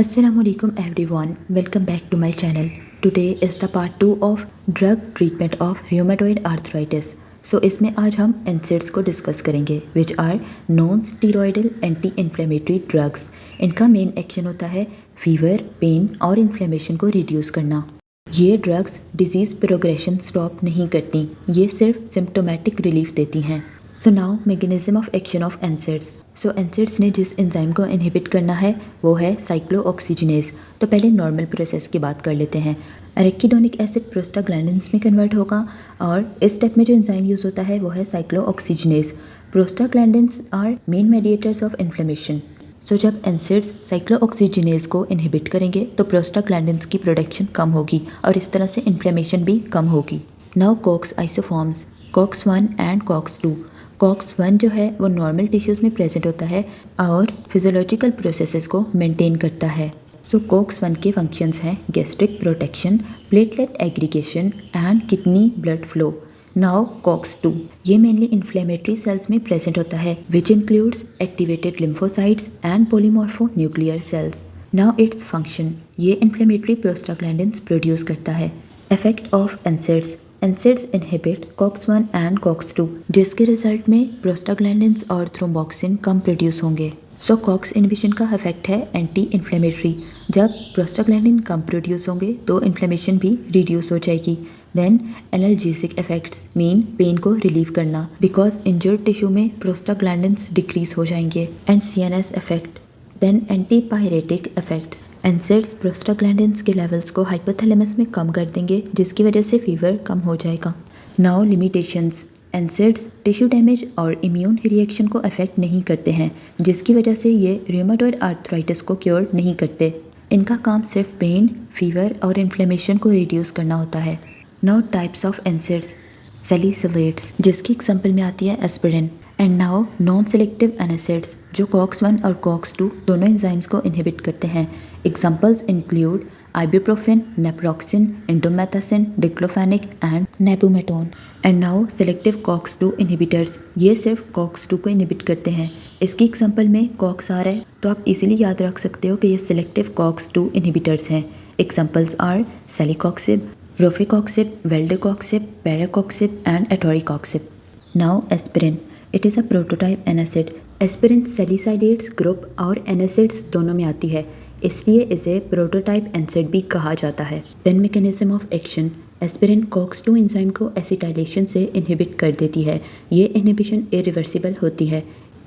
Assalamualaikum everyone, welcome back to my channel. Today is the part 2 of drug treatment of rheumatoid arthritis. So इसमें आज हम NSAIDs को discuss करेंगे which are non steroidal anti inflammatory drugs. इनका main action होता है fever, pen और inflammation को रिड्यूस करना। ये ड्रग्स डिजीज़ प्रोग्रेशन स्टॉप नहीं करती, ये सिर्फ सिम्टोमेटिक रिलीफ देती हैं। So now mechanism of action of NSAIDs। So NSAIDs ने जिस एंजाइम को इनहिबिट करना है वो है साइक्लोऑक्सीजिनेज। तो पहले नॉर्मल प्रोसेस की बात कर लेते हैं। एराकिडोनिक एसिड प्रोस्टाग्लैंडिन्स में कन्वर्ट होगा और इस स्टेप में जो एंजाइम यूज़ होता है वो है cyclooxygenase. Prostaglandins are main mediators of inflammation. So जब NSAIDs साइक्लोऑक्सीजिनेज को इनहिबिट करेंगे तो प्रोस्टाग्लैंडिन्स की प्रोडक्शन कम होगी और इस तरह से इन्फ्लेमेशन भी कम होगी। Now COX आइसोफॉर्म्स COX-1 and COX-2। COX-1 जो है वो नॉर्मल टिश्यूज़ में प्रेजेंट होता है और फिजियोलॉजिकल प्रोसेसेस को मेंटेन करता है। सो COX-1 के फंक्शंस हैं gastric protection, platelet aggregation and kidney blood flow. Now COX-2 ये मेनली इन्फ्लेमेटरी सेल्स में प्रेजेंट होता है which includes activated lymphocytes and polymorphonuclear cells. Now its function ये इन्फ्लेमेटरी प्रोस्टाग्लैंडिन्स प्रोड्यूस करता है। Effect of NSAIDs inhibit COX-1 and COX-2 जिसके result में prostaglandins और थ्रोम्बोक्सिन कम प्रोड्यूस होंगे। सो COX इनहिबिशन का इफेक्ट है एंटी इन्फ्लेमेटरी। जब प्रोस्टाग्लैंडिन कम प्रोड्यूस होंगे तो इन्फ्लेमेशन भी रिड्यूस हो जाएगी। Then analgesic effects mean pain को रिलीव करना बिकॉज इंजर्ड टिश्यू में प्रोस्टाग्लैंडिन्स डिक्रीज हो जाएंगे। And CNS effect. Then antipyretic effects. NSAIDs prostaglandins के लेवल्स को हाइपोथैलेमस में कम कर देंगे जिसकी वजह से फीवर कम हो जाएगा। Now limitations. NSAIDs tissue damage और इम्यून रिएक्शन को अफेक्ट नहीं करते हैं जिसकी वजह से ये रूमेटॉइड आर्थराइटिस को क्योर नहीं करते। इनका काम सिर्फ पेन, फीवर और इन्फ्लेमेशन को रिड्यूस करना होता है। Now types of NSAIDs। Salicylates जिसकी एग्जाम्पल में आती है aspirin. And now non selective NSAIDs जो COX-1 और COX-2 दोनों एंजाइम्स को इनहिबिट करते हैं। Examples include ibuprofen, naproxen, indomethacin, diclofenac and nabumetone. And now selective COX-2 inhibitors ये सिर्फ COX-2 को इनहिबिट करते हैं। इसकी एग्जाम्पल में COX आ रहा है तो आप इजीली याद रख सकते हो कि ये सेलेक्टिव COX-2 इनहिबिटर्स हैं। Examples are celecoxib, rofecoxib, valdecoxib, parecoxib and etoricoxib. Now aspirin it is a prototype NSAID. Aspirin salicylates group और NSAIDs दोनों में आती है इसलिए इसे प्रोटोटाइप NSAID भी कहा जाता है। Then mechanism of action. Aspirin COX-2 enzyme को एसिटाइलेशन से इनहिबिट कर देती है। ये इनहिबिशन इरिवर्सिबल होती है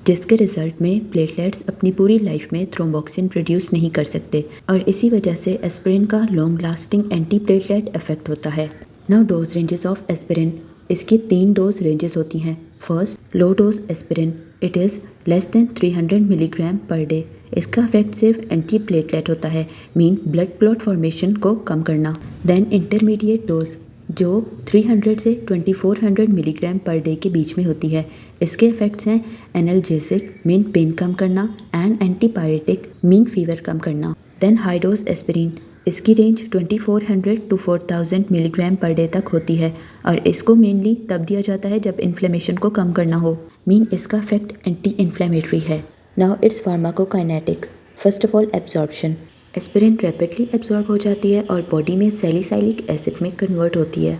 जिसके रिजल्ट में प्लेटलेट्स अपनी पूरी लाइफ में थ्रोम्बोक्सिन प्रोड्यूस नहीं कर सकते और इसी वजह से एस्पिरिन का long lasting anti platelet effect होता है। Now dose ranges of aspirin. इसकी 3 डोज रेंजेस होती हैं। First low dose aspirin it is less than 300 milligram per day. इसका इफेक्ट सिर्फ एंटी प्लेटलेट होता है मीन ब्लड क्लॉट फॉर्मेशन को कम करना। देन इंटरमीडिएट डोज जो 300 से 2400 मिलीग्राम पर डे के बीच में होती है। इसके इफेक्ट्स हैं एनाल्जेसिक मीन पेन कम करना एंड एंटीपायरेटिक मीन फीवर कम करना। देन हाई डोज एस्पिरिन इसकी range 2400 to 4000 milligram per day तक होती है और इसको मेनली तब दिया जाता है जब इन्फ्लेमेशन को कम करना हो मीन इसका इफेक्ट एंटी इन्फ्लेमेटरी है। Now it's pharmacokinetics. First of all absorption. Aspirin rapidly absorb हो जाती है और बॉडी में सैलिसाइलिक एसिड में कन्वर्ट होती है।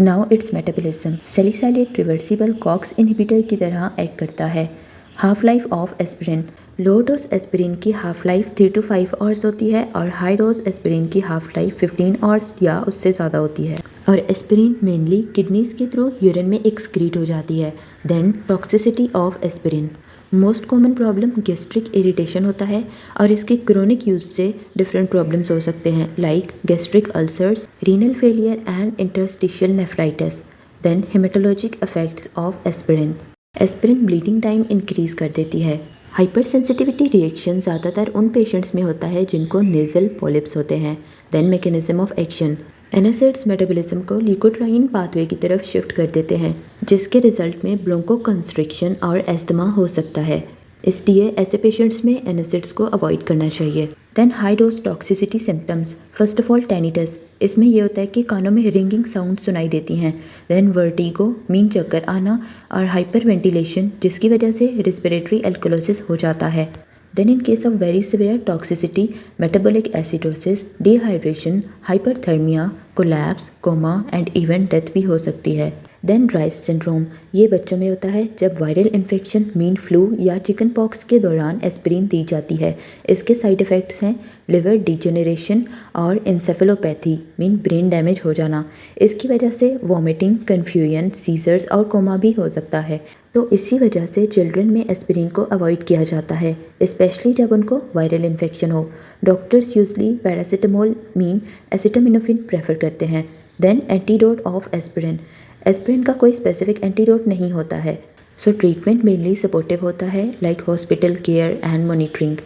Now its metabolism. Salicylate reversible COX inhibitor की तरह एक्ट करता है। Half life of aspirin. Low dose aspirin की हाफ लाइफ 3 to 5 आवर्स होती है और हाई डोज एस्पिरिन की हाफ लाइफ 15 आवर्स या उससे ज़्यादा होती है और एस्पिरिन मेनली किडनीज के थ्रू यूरिन में एक्सक्रीट हो जाती है। Then toxicity of aspirin. Most common problem gastric irritation होता है और इसके क्रोनिक यूज से डिफरेंट प्रॉब्लम्स हो सकते हैं like gastric ulcers, renal failure and interstitial nephritis. Then haematologic effects of aspirin. Aspirin bleeding time increase कर देती है। हाइपर सेंसिटिविटी रिएक्शन ज़्यादातर उन पेशेंट्स में होता है जिनको नेजल पॉलिप्स होते हैं। Then mechanism of action. NSAIDs metabolism को ल्यूकोट्राइन पाथवे की तरफ शिफ्ट कर देते हैं जिसके रिजल्ट में ब्रोंकोकंस्ट्रिक्शन और एस्थमा हो सकता है। इसलिए ऐसे पेशेंट्स में NSAIDs को अवॉइड करना चाहिए। Then high dose toxicity symptoms. First of all tinnitus. इसमें यह होता है कि कानों में रिंगिंग साउंड सुनाई देती हैं। देन वर्टिगो मीन चक्कर आना और हाइपर वेंटिलेशन जिसकी वजह से रिस्पिरेटरी एल्कोलोसिस हो जाता है। Then in case of very severe toxicity, metabolic acidosis, dehydration, hyperthermia, collapse, coma and even death भी हो सकती है। देन राइस सिंड्रोम, ये बच्चों में होता है जब वायरल इन्फेक्शन मीन फ्लू या चिकन पॉक्स के दौरान एस्पिरिन दी जाती है। इसके साइड इफ़ेक्ट्स हैं लिवर डिजेनरेशन और इंसेफेलोपैथी मीन ब्रेन डैमेज हो जाना। इसकी वजह से वॉमिटिंग, कन्फ्यूजन, सीजर्स और कोमा भी हो सकता है। तो इसी वजह से चिल्ड्रन में एस्पिरिन को अवॉइड किया जाता है, स्पेशली जब उनको वायरल इन्फेक्शन हो। Doctors usually paracetamol mean acetaminophen prefer करते हैं। Then antidote of aspirin, aspirin का कोई स्पेसिफिक एंटीडोट नहीं होता है। सो ट्रीटमेंट मेनली सपोर्टिव होता है like hospital care and monitoring.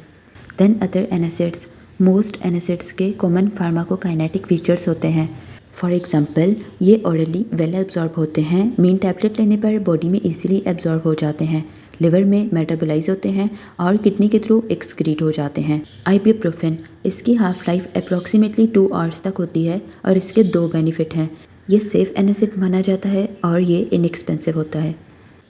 Then other NSAIDs, most NSAIDs के कॉमन फार्माकोकाइनेटिक फीचर्स होते हैं। फॉर एग्जांपल ये ऑरली वेल एब्जॉर्ब होते हैं, मीन टैबलेट लेने पर बॉडी में इजीली एब्जॉर्ब हो जाते हैं, लिवर में मेटाबोलाइज होते हैं और किडनी के थ्रू एक्सक्रीट हो जाते हैं। आइबुप्रोफेन, इसकी हाफ लाइफ अप्रॉक्सीमेटली 2 आवर्स तक होती है और इसके 2 बेनिफिट हैं। ये सेफ एनासिड माना जाता है और ये इनएक्सपेंसिव होता है।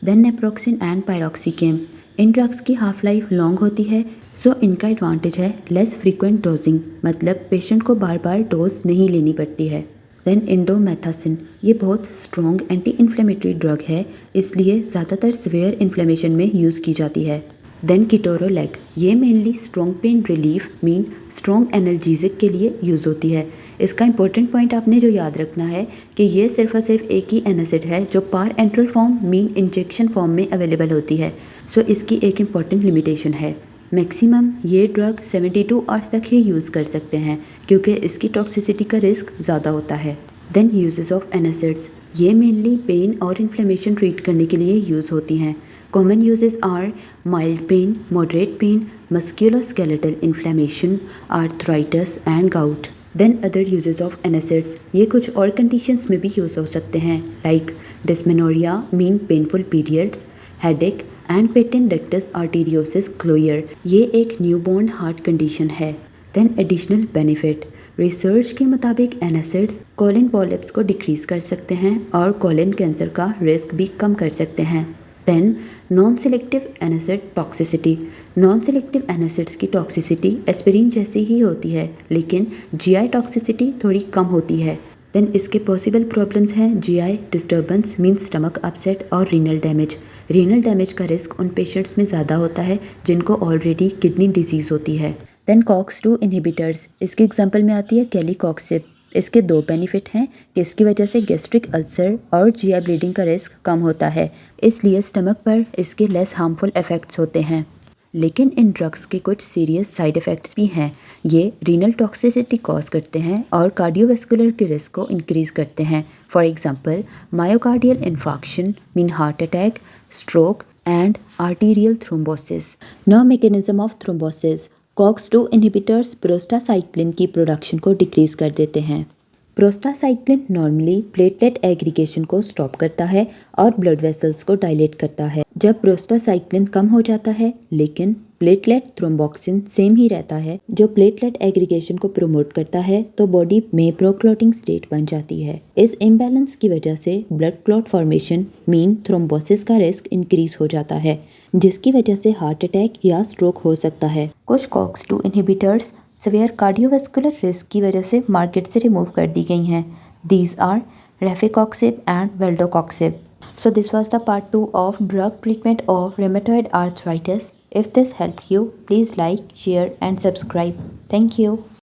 देन नेप्रोक्सिन एंड पायरोक्सिकेम, इन ड्रग्स की हाफ लाइफ लॉन्ग होती है, सो इनका एडवांटेज है लेस फ्रीक्वेंट डोजिंग, मतलब पेशेंट को बार बार डोज नहीं लेनी पड़ती है। देन इंडोमेथासिन, ये बहुत स्ट्रॉन्ग एंटी इन्फ्लेमेटरी ड्रग है, इसलिए ज़्यादातर सिवियर इन्फ्लेमेशन में यूज़ की जाती है। देन किटोरोलैक, ये mainly strong pain relief mean strong analgesic के लिए यूज़ होती है। इसका इंपॉर्टेंट पॉइंट आपने जो याद रखना है कि ये सिर्फ और सिर्फ एक ही एनासिड है जो parenteral form mean injection form में अवेलेबल होती है। सो इसकी एक इम्पॉर्टेंट लिमिटेशन है, मैक्सिमम ये ड्रग 72 आवर्स तक ही यूज़ कर सकते हैं क्योंकि इसकी टॉक्सिसिटी का रिस्क ज़्यादा होता है। देन यूजेस ऑफ एनासिड्स, ये मेनली पेन और इन्फ्लेमेशन ट्रीट करने के लिए यूज़ होती हैं। Common uses are mild pain, moderate pain, musculoskeletal inflammation, arthritis and gout. Then other uses of NSAIDs, ये कुछ और कंडीशंस में भी यूज़ हो सकते हैं like dysmenorrhea mean painful periods, headache and patent ductus arteriosus closure, ये एक न्यूबॉर्न हार्ट कंडीशन है। देन एडिशनल बेनिफिट, रिसर्च के मुताबिक एनासिड्स कोलिन पॉलिप्स को डिक्रीज कर सकते हैं और कोलिन कैंसर का रिस्क भी कम कर सकते हैं। Then non selective NSAID toxicity, non selective NSAIDs की टॉक्सिसिटी एस्पिरिन जैसी ही होती है लेकिन जीआई टॉक्सिसिटी थोड़ी कम होती है। देन इसके पॉसिबल प्रॉब्लम्स हैं GI disturbance mean stomach upset और रीनल डैमेज। रीनल डैमेज का रिस्क उन पेशेंट्स में ज़्यादा होता है जिनको ऑलरेडी किडनी डिजीज़ होती है। देन कॉक्स-2 इनहिबिटर्स, इसके एग्जांपल में आती है कैलीकॉक्सिब। इसके 2 बेनिफिट हैं कि इसकी वजह से गैस्ट्रिक अल्सर और जीआई ब्लीडिंग का रिस्क कम होता है, इसलिए स्टमक पर इसके लेस हार्मफुल इफ़ेक्ट्स होते हैं। लेकिन इन ड्रग्स के कुछ सीरियस साइड इफ़ेक्ट्स भी हैं। ये रीनल टॉक्सिसिटी कॉज करते हैं और कार्डियोवैस्कुलर के रिस्क को इंक्रीज़ करते हैं। For example myocardial infarction mean heart attack, stroke and arterial thrombosis. Now mechanism of thrombosis, COX-2 inhibitors prostacyclin की प्रोडक्शन को डिक्रीज़ कर देते हैं। प्रोस्टासाइक्लिन नॉर्मली प्लेटलेट एग्रीगेशन को स्टॉप करता है और ब्लड वेसल्स को डायलेट करता है। जब प्रोस्टासाइक्लिन कम हो जाता है लेकिन प्लेटलेट थ्रोम्बोक्सिन सेम ही रहता है जो प्लेटलेट एग्रीगेशन को प्रमोट करता है, तो बॉडी में प्रोक्लॉटिंग स्टेट बन जाती है। इस इम्बैलेंस की वजह से blood clot formation mean thrombosis का रिस्क इंक्रीज हो जाता है, जिसकी वजह से हार्ट अटैक या स्ट्रोक हो सकता है। कुछ COX-2 inhibitors severe cardiovascular risk की वजह से मार्केट से रिमूव कर दी गई हैं। These are rofecoxib and valdecoxib. So this was the part 2 of drug treatment of rheumatoid arthritis. If this helped you, please like, share and subscribe. Thank you.